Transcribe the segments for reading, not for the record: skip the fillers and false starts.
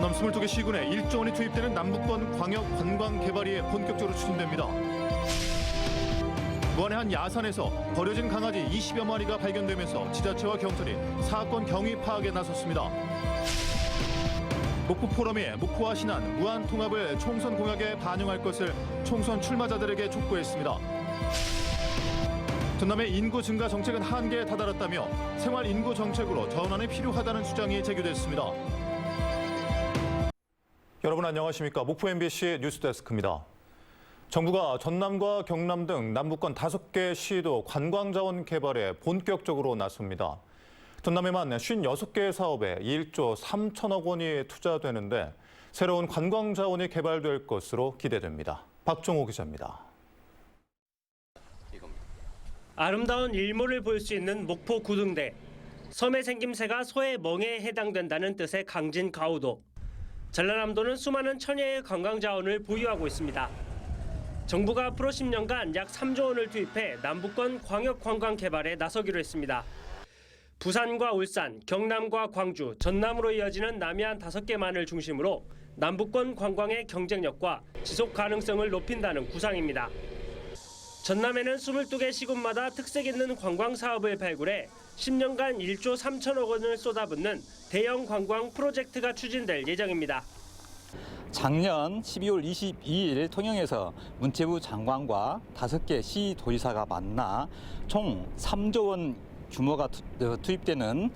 전남 22개 시군에 1조 원이 투입되는 남북권 광역 관광 개발이 본격적으로 추진됩니다. 무안의 한 야산에서 버려진 강아지 20여 마리가 발견되면서 지자체와 경찰이 사건 경위 파악에 나섰습니다. 목포 포럼이 목포와 신안, 무안 통합을 총선 공약에 반영할 것을 총선 출마자들에게 촉구했습니다. 전남의 인구 증가 정책은 한계에 다다랐다며 생활 인구 정책으로 전환이 필요하다는 주장이 제기됐습니다. 여러분 안녕하십니까? 목포 MBC 뉴스데스크입니다. 정부가 전남과 경남 등 남북권 5개 시도 관광자원 개발에 본격적으로 나섭니다. 전남에만 56개의 사업에 1조 3천억 원이 투자되는데 새로운 관광자원이 개발될 것으로 기대됩니다. 박종호 기자입니다. 아름다운 일몰을 볼 수 있는 목포 구등대. 섬의 생김새가 소의 멍에 해당된다는 뜻의 강진 가우도. 전라남도는 수많은 천혜의 관광자원을 보유하고 있습니다. 정부가 앞으로 10년간 약 3조 원을 투입해 남북권 광역 관광 개발에 나서기로 했습니다. 부산과 울산, 경남과 광주, 전남으로 이어지는 남해안 5개만을 중심으로 남북권 관광의 경쟁력과 지속 가능성을 높인다는 구상입니다. 전남에는 22개 시군마다 특색 있는 관광 사업을 발굴해 10년간 1조 3천억 원을 쏟아붓는 대형 관광 프로젝트가 추진될 예정입니다. 작년 12월 22일 통영에서 문체부 장관과 5개 시 도지사가 만나 총 3조 원 규모가 투입되는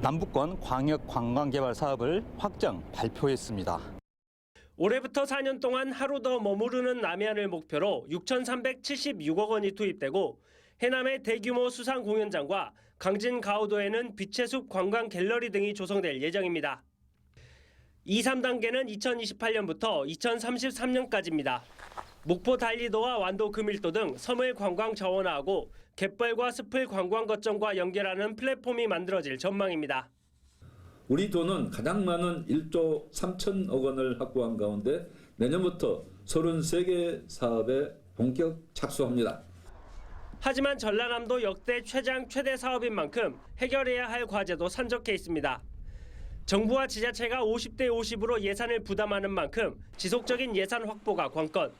남북권 광역 관광 개발 사업을 확정 발표했습니다. 올해부터 4년 동안 하루 더 머무르는 남해안을 목표로 6,376억 원이 투입되고 해남의 대규모 수상 공연장과 강진 가우도에는 빛의 숲 관광 갤러리 등이 조성될 예정입니다. 2, 3단계는 2028년부터 2033년까지입니다. 목포 달리도와 완도 금일도 등 섬을 관광 자원화하고 갯벌과 숲을 관광 거점과 연결하는 플랫폼이 만들어질 전망입니다. 우리 돈은 가장 많은 1조 3천억 원을 확보한 가운데 내년부터 33개 사업에 본격 착수합니다. 하지만 전라남도 역대 최대 사업인 만큼 해결해야 할 과제도 산적해 있습니다. 정부와 지자체가 50대 50으로 예산을 부담하는 만큼 지속적인 예산 확보가 관건.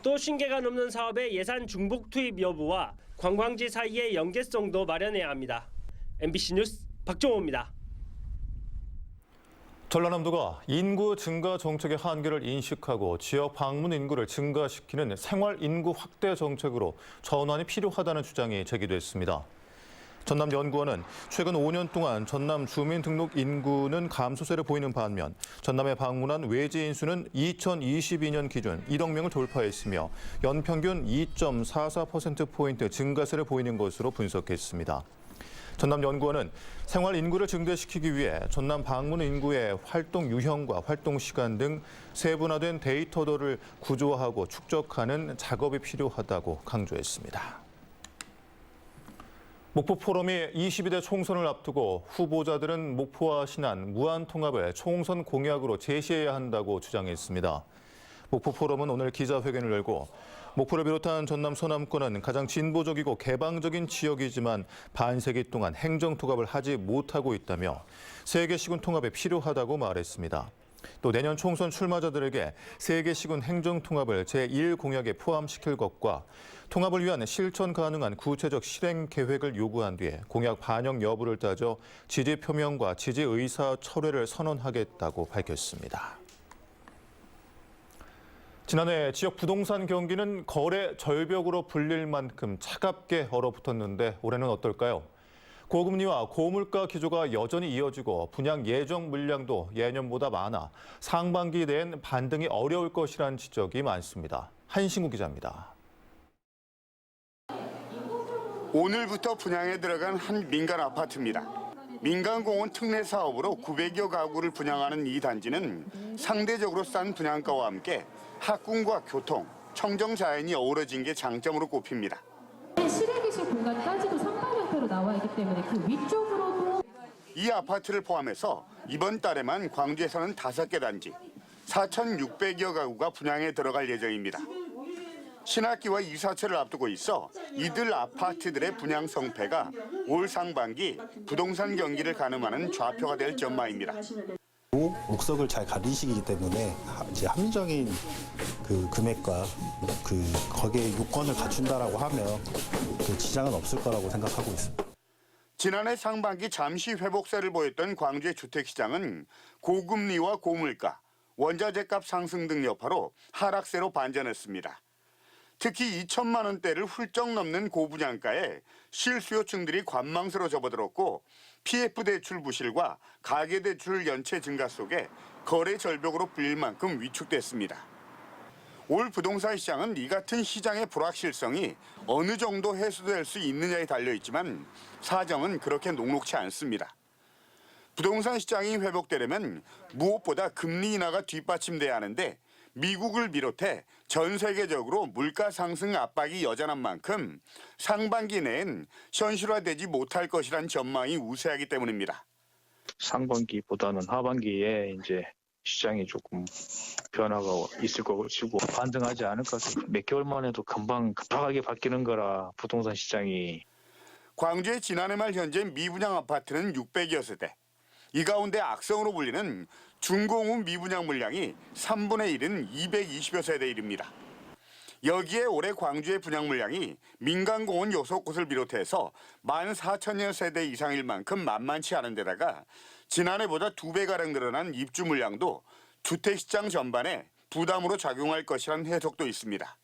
또 50개가 넘는 사업의 예산 중복 투입 여부와 관광지 사이의 연계성도 마련해야 합니다. MBC 뉴스 박종호입니다. 전라남도가 인구 증가 정책의 한계를 인식하고 지역 방문 인구를 증가시키는 생활 인구 확대 정책으로 전환이 필요하다는 주장이 제기됐습니다. 전남연구원은 최근 5년 동안 전남 주민 등록 인구는 감소세를 보이는 반면 전남에 방문한 외지인 수는 2022년 기준 1억 명을 돌파했으며 연평균 2.44%포인트 증가세를 보이는 것으로 분석했습니다. 전남연구원은 생활 인구를 증대시키기 위해 전남 방문 인구의 활동 유형과 활동 시간 등 세분화된 데이터들을 구조화하고 축적하는 작업이 필요하다고 강조했습니다. 목포 포럼이 22대 총선을 앞두고 후보자들은 목포와 신안, 무안 통합을 총선 공약으로 제시해야 한다고 주장했습니다. 목포 포럼은 오늘 기자회견을 열고 목포를 비롯한 전남 서남권은 가장 진보적이고 개방적인 지역이지만 반세기 동안 행정통합을 하지 못하고 있다며 세계 시군 통합이 필요하다고 말했습니다. 또 내년 총선 출마자들에게 세계 시군 행정통합을 제1공약에 포함시킬 것과 통합을 위한 실천 가능한 구체적 실행 계획을 요구한 뒤에 공약 반영 여부를 따져 지지 표명과 지지 의사 철회를 선언하겠다고 밝혔습니다. 지난해 지역 부동산 경기는 거래 절벽으로 불릴 만큼 차갑게 얼어붙었는데 올해는 어떨까요? 고금리와 고물가 기조가 여전히 이어지고 분양 예정 물량도 예년보다 많아 상반기 내엔 반등이 어려울 것이라는 지적이 많습니다. 한신구 기자입니다. 오늘부터 분양에 들어간 한 민간 아파트입니다. 민간공원 특례 사업으로 900여 가구를 분양하는 이 단지는 상대적으로 싼 분양가와 함께 학군과 교통, 청정 자연이 어우러진 게 장점으로 꼽힙니다. 실외기실 공간까지도 상가 형태로 나와 있기 때문에 그 위쪽으로도 이 아파트를 포함해서 이번 달에만 광주에서는 5개 단지, 4,600여 가구가 분양에 들어갈 예정입니다. 신학기와 이사철을 앞두고 있어 이들 아파트들의 분양 성패가 올 상반기 부동산 경기를 가늠하는 좌표가 될 전망입니다. 목석을 잘 가리시기 때문에 이제 합리적인 그 금액과 거기에 요건을 갖춘다라고 하면 그 지장은 없을 거라고 생각하고 있습니다. 지난해 상반기 잠시 회복세를 보였던 광주의 주택시장은 고금리와 고물가, 원자재값 상승 등 여파로 하락세로 반전했습니다. 특히 2천만 원대를 훌쩍 넘는 고분양가에 실수요층들이 관망세로 접어들었고 PF 대출 부실과 가계대출 연체 증가 속에 거래 절벽으로 불릴 만큼 위축됐습니다. 올 부동산 시장은 이 같은 시장의 불확실성이 어느 정도 해소될 수 있느냐에 달려있지만 사정은 그렇게 녹록치 않습니다. 부동산 시장이 회복되려면 무엇보다 금리 인하가 뒷받침돼야 하는데 미국을 비롯해 전 세계적으로 물가 상승 압박이 여전한 만큼 상반기 내엔 현실화되지 못할 것이란 전망이 우세하기 때문입니다. 상반기보다는 하반기에 이제 시장이 조금 변화가 있을 것이고 반등하지 않을 것 같습니다. 몇 개월만 해도 금방 급하게 바뀌는 거라 부동산 시장이. 광주의 지난해 말 현재 미분양 아파트는 600여 세대. 이 가운데 악성으로 불리는 준공후 미분양 물량이 3분의 1은 220여 세대에 이릅니다. 여기에 올해 광주의 분양 물량이 민간공원 6곳을 비롯해서 14,000여 세대 이상일 만큼 만만치 않은 데다가 지난해보다 2배가량 늘어난 입주 물량도 주택시장 전반에 부담으로 작용할 것이라는 해석도 있습니다.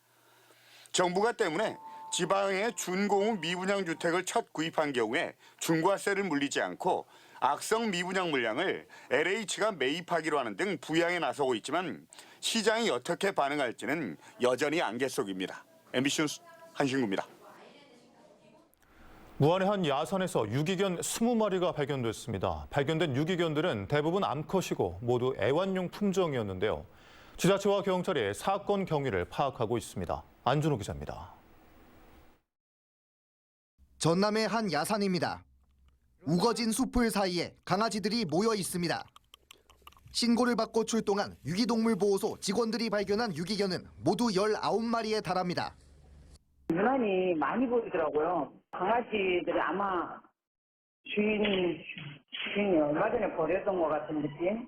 정부가 때문에 지방의 준공후 미분양 주택을 첫 구입한 경우에 중과세를 물리지 않고 악성 미분양 물량을 LH가 매입하기로 하는 등 부양에 나서고 있지만 시장이 어떻게 반응할지는 여전히 안개 속입니다. MBC 뉴스 한신구입니다. 무안의 한 야산에서 유기견 20마리가 발견됐습니다. 발견된 유기견들은 대부분 암컷이고 모두 애완용 품종이었는데요. 지자체와 경찰이 사건 경위를 파악하고 있습니다. 안준호 기자입니다. 전남의 한 야산입니다. 우거진 숲풀 사이에 강아지들이 모여 있습니다. 신고를 받고 출동한 유기동물보호소 직원들이 발견한 유기견은 모두 19마리에 달합니다. 유난히 많이 보이더라고요. 강아지들이 아마 주인이 얼마 전에 버렸던 것 같은 느낌?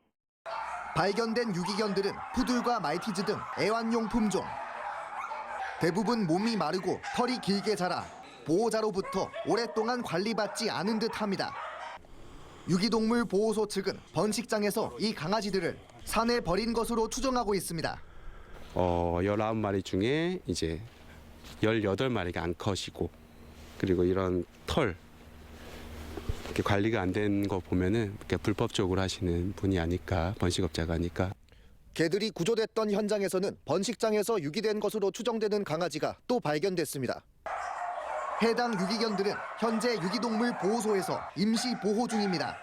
발견된 유기견들은 푸들과 말티즈 등 애완용 품종. 대부분 몸이 마르고 털이 길게 자라 보호자로부터 오랫동안 관리받지 않은 듯합니다. 유기동물 보호소 측은 번식장에서 이 강아지들을 산에 버린 것으로 추정하고 있습니다. 19마리 중에 이제 18마리가 암컷이고 그리고 이런 털 이렇게 관리가 안 된 거 보면은 불법적으로 하시는 분이 아닐까, 번식업자가 아닐까. 개들이 구조됐던 현장에서는 번식장에서 유기된 것으로 추정되는 강아지가 또 발견됐습니다. 해당 유기견들은 현재 유기동물 보호소에서 임시 보호 중입니다.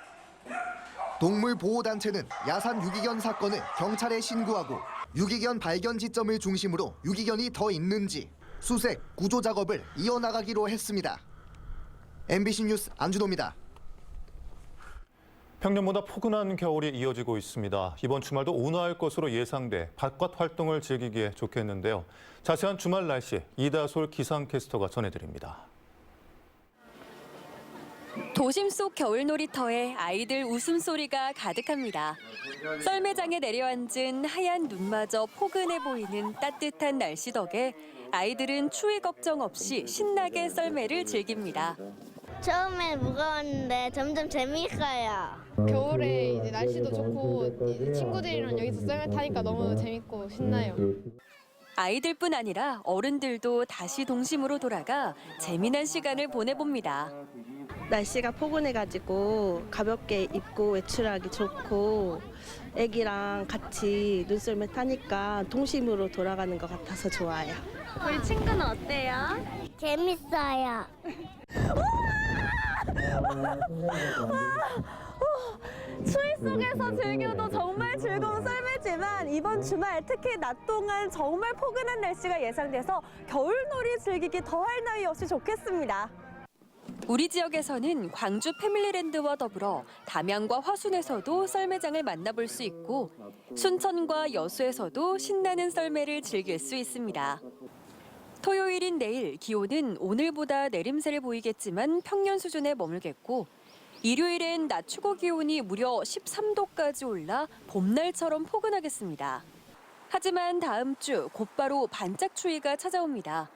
동물보호단체는 야산 유기견 사건을 경찰에 신고하고 유기견 발견 지점을 중심으로 유기견이 더 있는지 수색, 구조 작업을 이어나가기로 했습니다. MBC 뉴스 안준호입니다. 평년보다 포근한 겨울이 이어지고 있습니다. 이번 주말도 온화할 것으로 예상돼 바깥 활동을 즐기기에 좋겠는데요. 자세한 주말 날씨 이다솔 기상캐스터가 전해드립니다. 도심 속 겨울 놀이터에 아이들 웃음소리가 가득합니다. 썰매장에 내려앉은 하얀 눈마저 포근해 보이는 따뜻한 날씨 덕에 아이들은 추위 걱정 없이 신나게 썰매를 즐깁니다. 처음엔 무거웠는데 점점 재미있어요. 겨울에 이제 날씨도 좋고 이제 친구들이랑 여기서 썰매 타니까 너무 재밌고 신나요. 아이들뿐 아니라 어른들도 다시 동심으로 돌아가 재미난 시간을 보내봅니다. 날씨가 포근해가지고 가볍게 입고 외출하기 좋고 애기랑 같이 눈썰매 타니까 동심으로 돌아가는 것 같아서 좋아요. 우리 친구는 어때요? 재밌어요. 추위 속에서 즐겨도 정말 즐거운 썰매지만 이번 주말 특히 낮 동안 정말 포근한 날씨가 예상돼서 겨울놀이 즐기기 더할 나위 없이 좋겠습니다. 우리 지역에서는 광주 패밀리랜드와 더불어 담양과 화순에서도 썰매장을 만나볼 수 있고 순천과 여수에서도 신나는 썰매를 즐길 수 있습니다. 토요일인 내일 기온은 오늘보다 내림세를 보이겠지만 평년 수준에 머물겠고 일요일엔 낮 최고 기온이 무려 13도까지 올라 봄날처럼 포근하겠습니다. 하지만 다음 주 곧바로 반짝 추위가 찾아옵니다.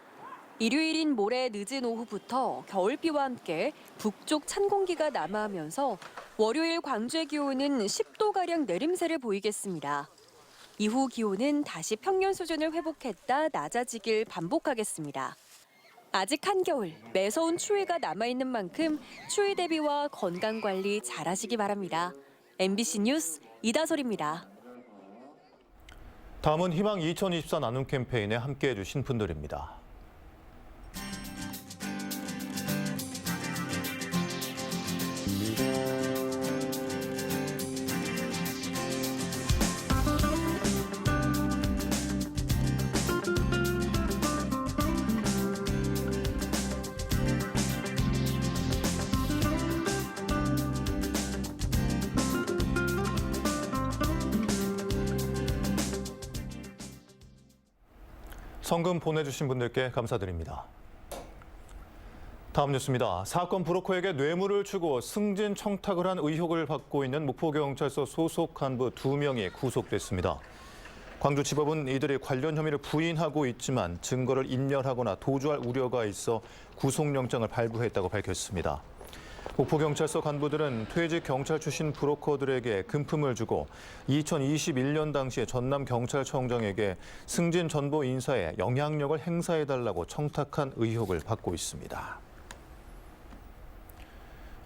일요일인 모레 늦은 오후부터 겨울비와 함께 북쪽 찬 공기가 남하하면서 월요일 광주의 기온은 10도가량 내림세를 보이겠습니다. 이후 기온은 다시 평년 수준을 회복했다 낮아지길 반복하겠습니다. 아직 한겨울, 매서운 추위가 남아있는 만큼 추위 대비와 건강관리 잘하시기 바랍니다. MBC 뉴스 이다솔입니다. 다음은 희망 2024 나눔 캠페인에 함께해 주신 분들입니다. 성금 보내주신 분들께 감사드립니다. 다음 뉴스입니다. 사건 브로커에게 뇌물을 주고 승진 청탁을 한 의혹을 받고 있는 목포경찰서 소속 간부 2명이 구속됐습니다. 광주지법은 이들이 관련 혐의를 부인하고 있지만 증거를 인멸하거나 도주할 우려가 있어 구속영장을 발부했다고 밝혔습니다. 목포경찰서 간부들은 퇴직 경찰 출신 브로커들에게 금품을 주고 2021년 당시에 전남경찰청장에게 승진 전보 인사에 영향력을 행사해달라고 청탁한 의혹을 받고 있습니다.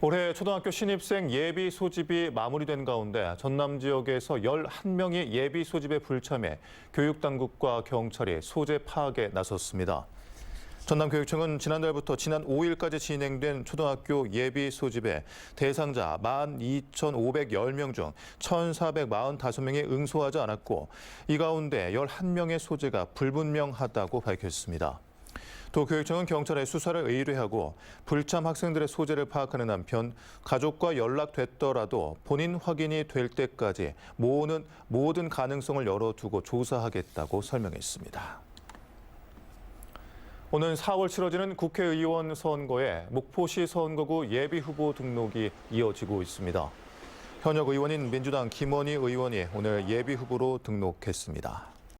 올해 초등학교 신입생 예비 소집이 마무리된 가운데 전남 지역에서 11명이 예비 소집에 불참해 교육당국과 경찰이 소재 파악에 나섰습니다. 전남교육청은 지난달부터 지난 5일까지 진행된 초등학교 예비 소집에 대상자 12,510명 중 1,445명이 응소하지 않았고 이 가운데 11명의 소재가 불분명하다고 밝혔습니다. 또 교육청은 경찰에 수사를 의뢰하고 불참 학생들의 소재를 파악하는 한편 가족과 연락됐더라도 본인 확인이 될 때까지 모든 가능성을 열어두고 조사하겠다고 설명했습니다. 오는 4월 치러지는 국회의원 선거에 목포시 선거구 예비후보 등록이 이어지고 있습니다. 현역 의원인 민주당 김원희 의원이 오늘 예비후보로 등록했습니다.